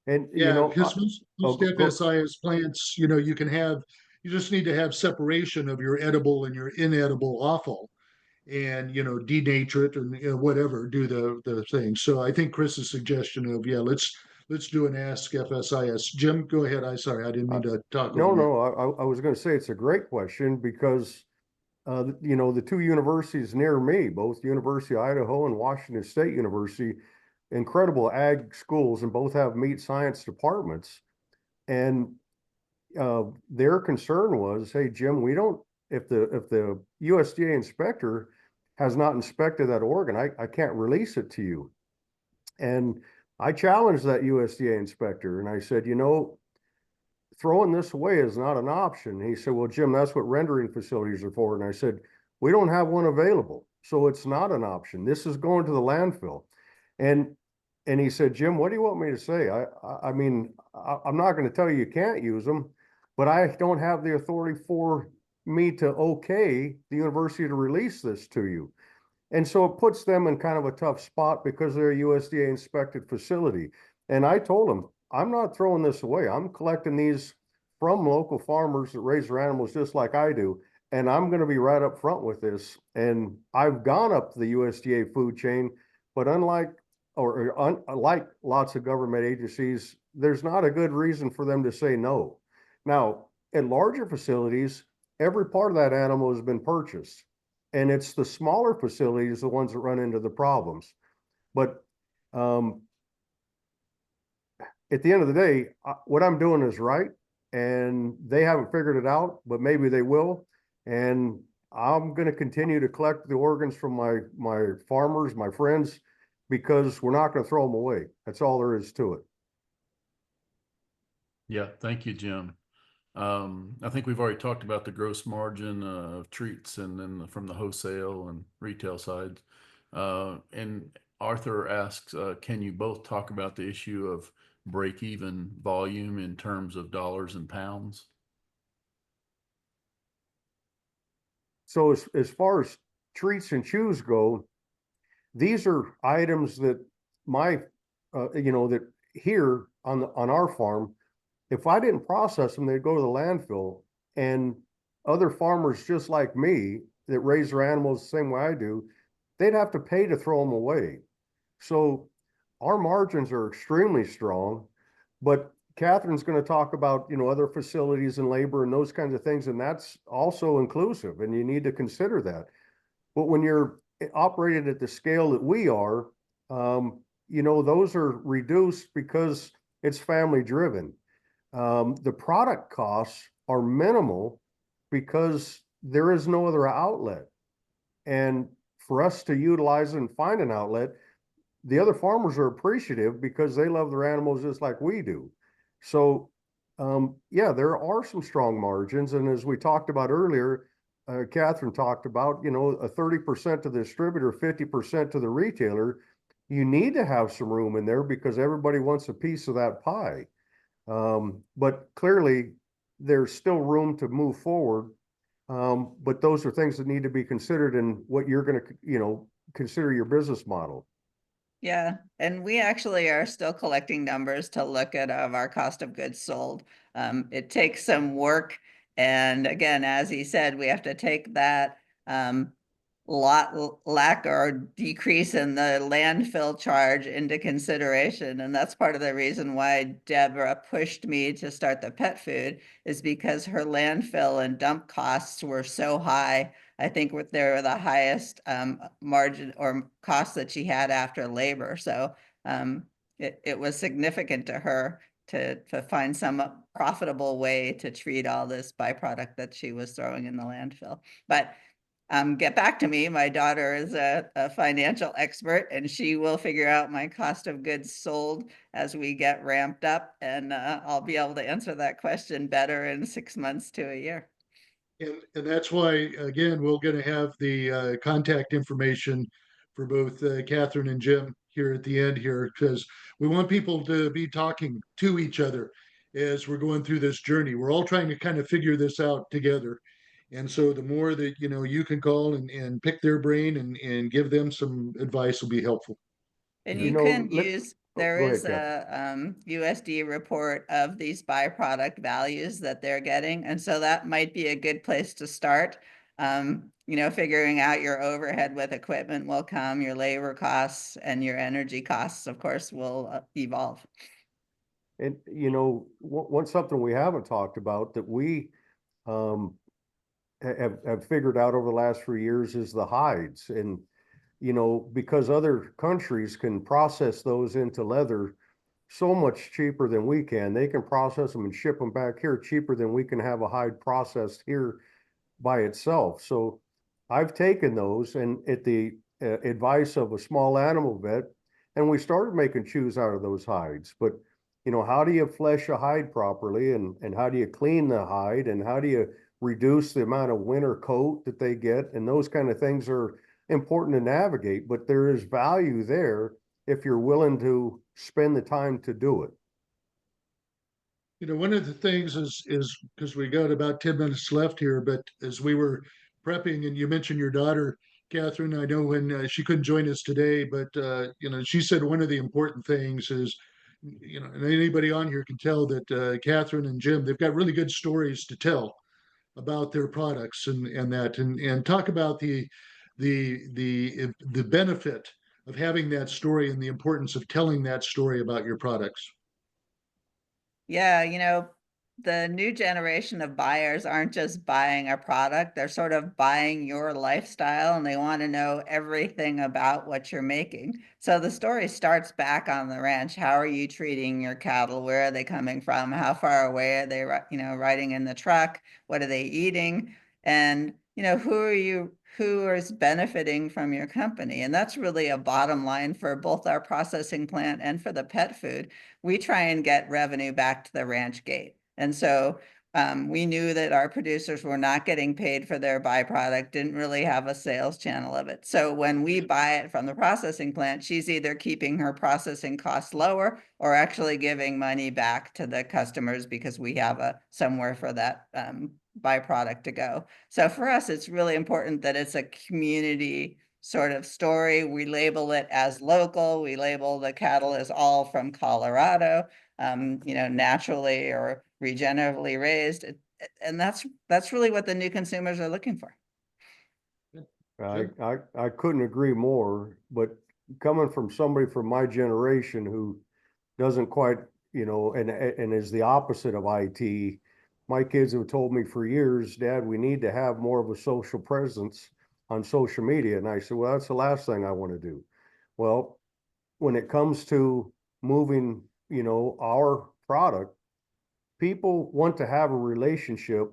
And Yeah, because most go- FSIS plants, you just need to have separation of your edible and your inedible offal, and denature it and whatever, do the thing. So I think Chris's suggestion of let's let's do an Ask FSIS. Jim, go ahead. Sorry, I didn't mean to talk No, over you. no, I was going to say it's a great question because, you know, the two universities near me, both University of Idaho and Washington State University, incredible ag schools, and both have meat science departments. And their concern was, hey, Jim, we don't, if the USDA inspector has not inspected that organ, I can't release it to you. And I challenged that USDA inspector and I said, you know, throwing this away is not an option. He said, well, Jim, that's what rendering facilities are for. And I said, we don't have one available. So it's not an option. This is going to the landfill. And he said, Jim, what do you want me to say? I mean, I'm not going to tell you can't use them, but I don't have the authority for me to okay the university to release this to you. And so it puts them in kind of a tough spot because they're a USDA inspected facility. And I told them, I'm not throwing this away. I'm collecting these from local farmers that raise their animals just like I do. And I'm going to be right up front with this. And I've gone up the USDA food chain, but unlike lots of government agencies, there's not a good reason for them to say no. Now, at larger facilities, every part of that animal has been purchased. And it's the smaller facilities, the ones that run into the problems. But at the end of the day, what I'm doing is right. And they haven't figured it out, but maybe they will. And I'm going to continue to collect the organs from my farmers, my friends, because we're not going to throw them away. That's all there is to it. Yeah, thank you, Jim. I think we've already talked about the gross margin of treats and then from the wholesale and retail side. And Arthur asks, can you both talk about the issue of break-even volume in terms of dollars and pounds? So as far as treats and chews go, these are items that that here on our farm, if I didn't process them, they'd go to the landfill. And other farmers just like me that raise their animals the same way I do, they'd have to pay to throw them away. So our margins are extremely strong, but Catherine's going to talk about, other facilities and labor and those kinds of things. And that's also inclusive, and you need to consider that. But when you're operated at the scale that we are, those are reduced because it's family driven. The product costs are minimal because there is no other outlet. And for us to utilize and find an outlet, the other farmers are appreciative because they love their animals just like we do. So, yeah, there are some strong margins. And as we talked about earlier, Catherine talked about, a 30% to the distributor, 50% to the retailer. You need to have some room in there because everybody wants a piece of that pie. But clearly there's still room to move forward. But those are things that need to be considered in what you're going to, consider your business model. Yeah, and we actually are still collecting numbers to look at our cost of goods sold. It takes some work. And again, as he said, we have to take that lack or decrease in the landfill charge into consideration. And that's part of the reason why Deborah pushed me to start the pet food, is because her landfill and dump costs were so high. I think they were the highest margin or cost that she had after labor. So it was significant to her to find some profitable way to treat all this byproduct that she was throwing in the landfill. But get back to me. My daughter is a financial expert, and she will figure out my cost of goods sold as we get ramped up. And I'll be able to answer that question better in 6 months to a year. And that's why, again, we're going to have the contact information for both Catherine and Jim here at the end here, because we want people to be talking to each other as we're going through this journey. We're all trying to kind of figure this out together. And so the more that, you can call and pick their brain and give them some advice will be helpful. And You you know, can let- use, go there ahead, is a USDA report of these byproduct values that they're getting. And so that might be a good place to start. Figuring out your overhead with equipment will come, your labor costs and your energy costs, of course, will evolve. And, you know, one something we haven't talked about that we um, have figured out over the last few years is the hides. And, you know, because other countries can process those into leather so much cheaper than we can. They can process them and ship them back here cheaper than we can have a hide processed here by itself. So I've taken those and at the advice of a small animal vet, and we started making shoes out of those hides. But you know, how do you flesh a hide properly, and how do you clean the hide, and how do you reduce the amount of winter coat that they get, and those kind of things are important to navigate. But there is value there if you're willing to spend the time to do it. You know, one of the things is because we got about 10 minutes left here, but as we were prepping and you mentioned your daughter, Catherine, I know when she couldn't join us today, but you know, she said one of the important things is, you know, and anybody on here can tell that Catherine and Jim, they've got really good stories to tell about their products and that, and talk about the benefit of having that story and the importance of telling that story about your products. Yeah, you know, the new generation of buyers aren't just buying a product, they're sort of buying your lifestyle and they want to know everything about what you're making. So the story starts back on the ranch. How are you treating your cattle? Where are they coming from? How far away are they, you know, riding in the truck? What are they eating? And, you know, who is benefiting from your company? And that's really a bottom line for both our processing plant and for the pet food. We try and get revenue back to the ranch gate. And so we knew that our producers were not getting paid for their byproduct, didn't really have a sales channel of it. So when we buy it from the processing plant, she's either keeping her processing costs lower or actually giving money back to the customers because we have somewhere for that byproduct to go. So for us, it's really important that it's a community sort of story. We label it as local. We label the cattle as all from Colorado, you know, naturally or regeneratively raised. And that's really what the new consumers are looking for. I couldn't agree more, but coming from somebody from my generation who doesn't quite, you know, and is the opposite of IT, my kids have told me for years, Dad, we need to have more of a social presence on social media. And I said, well, that's the last thing I want to do. Well, when it comes to moving, you know, our product, people want to have a relationship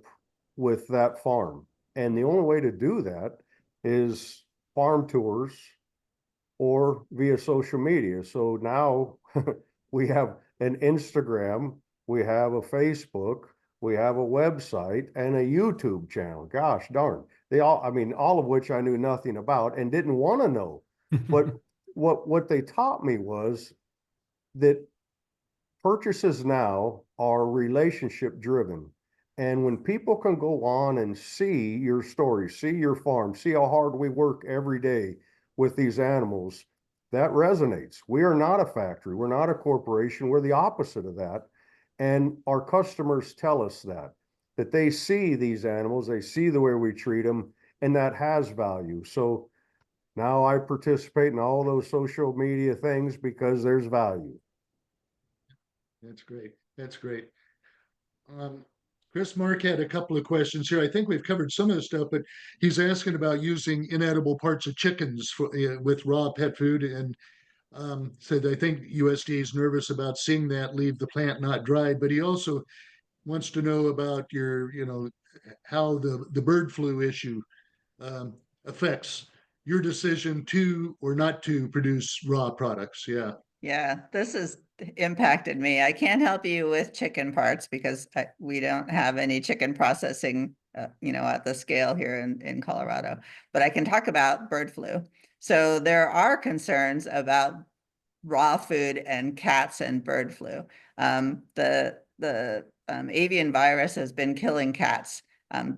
with that farm. And the only way to do that is farm tours or via social media. So now we have an Instagram, we have a Facebook, we have a website and a YouTube channel. Gosh darn. They all, I mean, all of which I knew nothing about and didn't want to know. But what they taught me was that purchases now are relationship driven. And when people can go on and see your story, see your farm, see how hard we work every day with these animals, that resonates. We are not a factory. We're not a corporation. We're the opposite of that. And our customers tell us that they see these animals, they see the way we treat them, and that has value. So now I participate in all those social media things because there's value. That's great. That's great. Chris Mark had a couple of questions here. I think we've covered some of the stuff, but he's asking about using inedible parts of chickens with raw pet food, and said I think USDA is nervous about seeing that leave the plant not dried. But he also wants to know about your, you know, how the bird flu issue affects your decision to or not to produce raw products. Yeah. Yeah, this has impacted me. I can't help you with chicken parts because we don't have any chicken processing, you know, at the scale here in Colorado. But I can talk about bird flu. So there are concerns about raw food and cats and bird flu. The avian virus has been killing cats.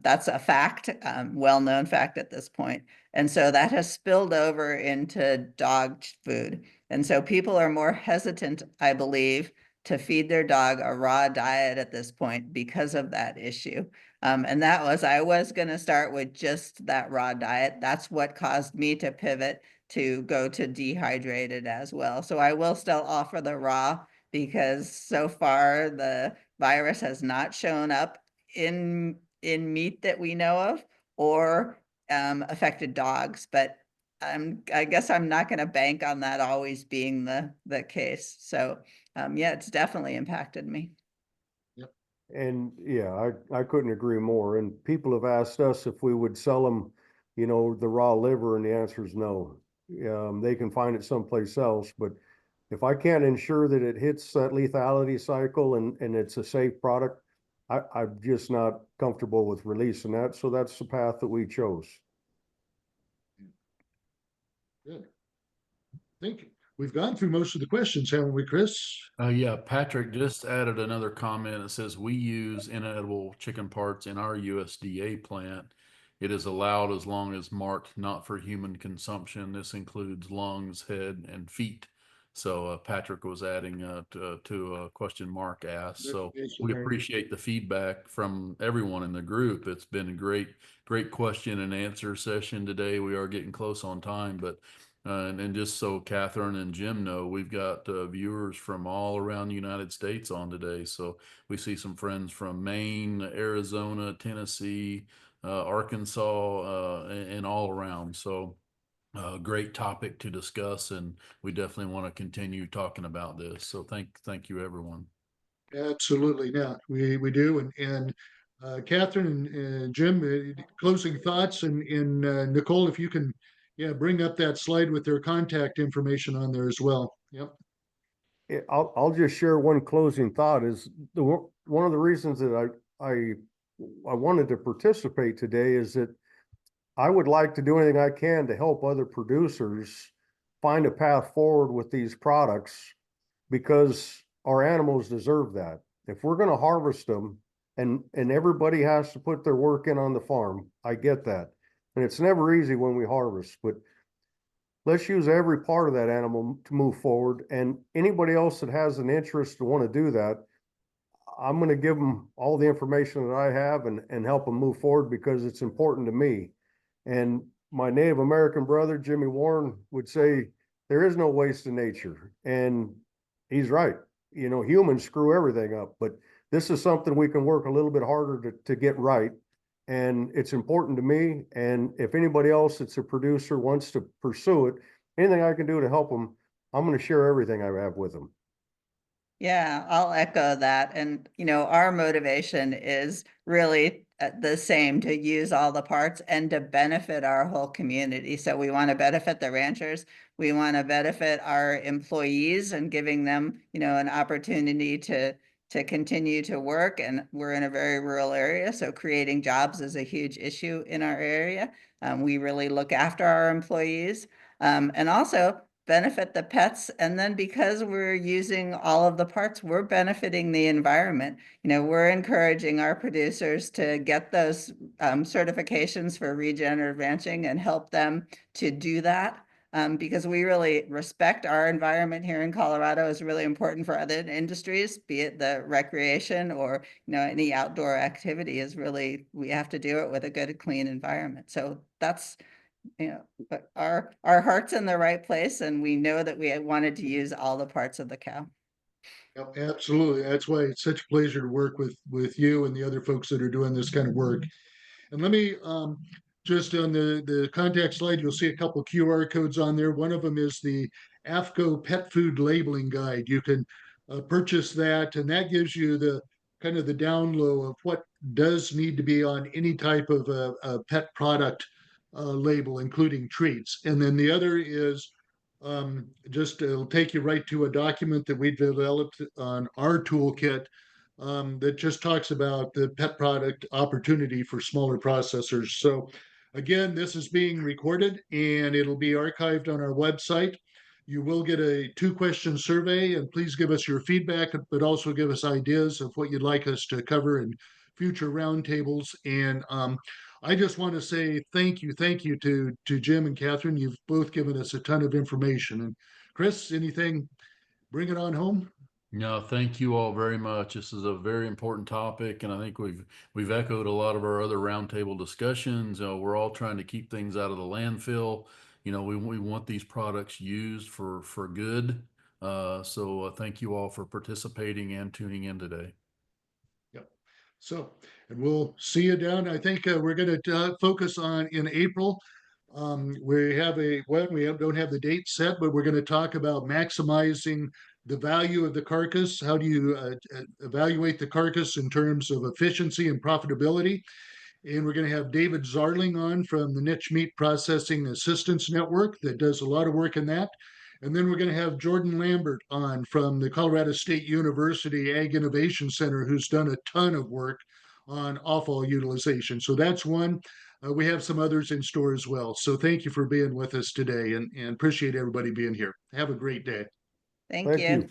That's a fact, well-known fact at this point. And so that has spilled over into dog food. And so people are more hesitant, I believe, to feed their dog a raw diet at this point because of that issue. And I was going to start with just that raw diet. That's what caused me to pivot to go to dehydrated as well. So I will still offer the raw because so far the virus has not shown up in meat that we know of, or affected dogs. But I guess I'm not going to bank on that always being the case. So yeah, it's definitely impacted me. And yeah, I couldn't agree more. And people have asked us if we would sell them, you know, the raw liver, and the answer is no. They can find it someplace else, but if I can't ensure that it hits that lethality cycle and it's a safe product, I'm just not comfortable with releasing that. So that's the path that we chose. Good. I think we've gone through most of the questions, haven't we, Chris? Yeah, Patrick just added another comment. It says, we use inedible chicken parts in our USDA plant. It is allowed as long as marked not for human consumption. This includes lungs, head, and feet. So Patrick was adding to a question Mark asked. So we appreciate the feedback from everyone in the group. It's been a great question and answer session today. We are getting close on time, but and just so Catherine and Jim know, we've got viewers from all around the United States on today. So we see some friends from Maine, Arizona, Tennessee, Arkansas, and all around. So great topic to discuss, and we definitely want to continue talking about this. So thank you, everyone. Absolutely. Now we do. And Catherine and Jim, closing thoughts, and Nicole, if you can, yeah, bring up that slide with their contact information on there as well. Yep. I'll just share one closing thought is one of the reasons that I wanted to participate today is that I would like to do anything I can to help other producers find a path forward with these products, because our animals deserve that. If we're going to harvest them, and everybody has to put their work in on the farm, I get that. And it's never easy when we harvest, but let's use every part of that animal to move forward. And anybody else that has an interest to want to do that, I'm going to give them all the information that I have and help them move forward, because it's important to me. And my Native American brother, Jimmy Warren, would say, there is no waste in nature. And he's right. You know, humans screw everything up, but this is something we can work a little bit harder to get right. And it's important to me. And if anybody else that's a producer wants to pursue it, anything I can do to help them, I'm going to share everything I have with them. Yeah, I'll echo that. And, you know, our motivation is really the same, to use all the parts and to benefit our whole community. So we want to benefit the ranchers. We want to benefit our employees and giving them, you know, an opportunity to continue to work. And we're in a very rural area, so creating jobs is a huge issue in our area. We really look after our employees, and also benefit the pets. And then because we're using all of the parts, we're benefiting the environment. You know, we're encouraging our producers to get those certifications for regenerative ranching and help them to do that. Because we really respect our environment here in Colorado is really important for other industries, be it the recreation or, you know, any outdoor activity is really, we have to do it with a good, clean environment. So that's, you know, but our heart's in the right place, and we know that we wanted to use all the parts of the cow. Yep, absolutely. That's why it's such a pleasure to work with you and the other folks that are doing this kind of work. And let me just on the contact slide, you'll see a couple QR codes on there. One of them is the AAFCO Pet Food Labeling Guide. You can purchase that, and that gives you the kind of the down low of what does need to be on any type of a pet product label, including treats. And then the other is just it'll take you right to a document that we developed on our toolkit that just talks about the pet product opportunity for smaller processors. So again, this is being recorded and it'll be archived on our website. You will get a 2-question survey, and please give us your feedback, but also give us ideas of what you'd like us to cover in future roundtables. And I just want to say thank you to Jim and Catherine. You've both given us a ton of information. And Chris, anything? Bring it on home. No, thank you all very much. This is a very important topic, and I think we've echoed a lot of our other roundtable discussions. We're all trying to keep things out of the landfill. You know, we want these products used for good, So thank you all for participating and tuning in today. So, and we'll see you down. I think we're going to focus on in April. We have don't have the date set, but we're going to talk about maximizing the value of the carcass. How do you evaluate the carcass in terms of efficiency and profitability? And we're going to have David Zarling on from the Niche Meat Processing Assistance Network that does a lot of work in that. And then we're going to have Jordan Lambert on from the Colorado State University Ag Innovation Center, who's done a ton of work on offal utilization. So that's one. We have some others in store as well. So thank you for being with us today and appreciate everybody being here. Have a great day. Thank Thank you. you.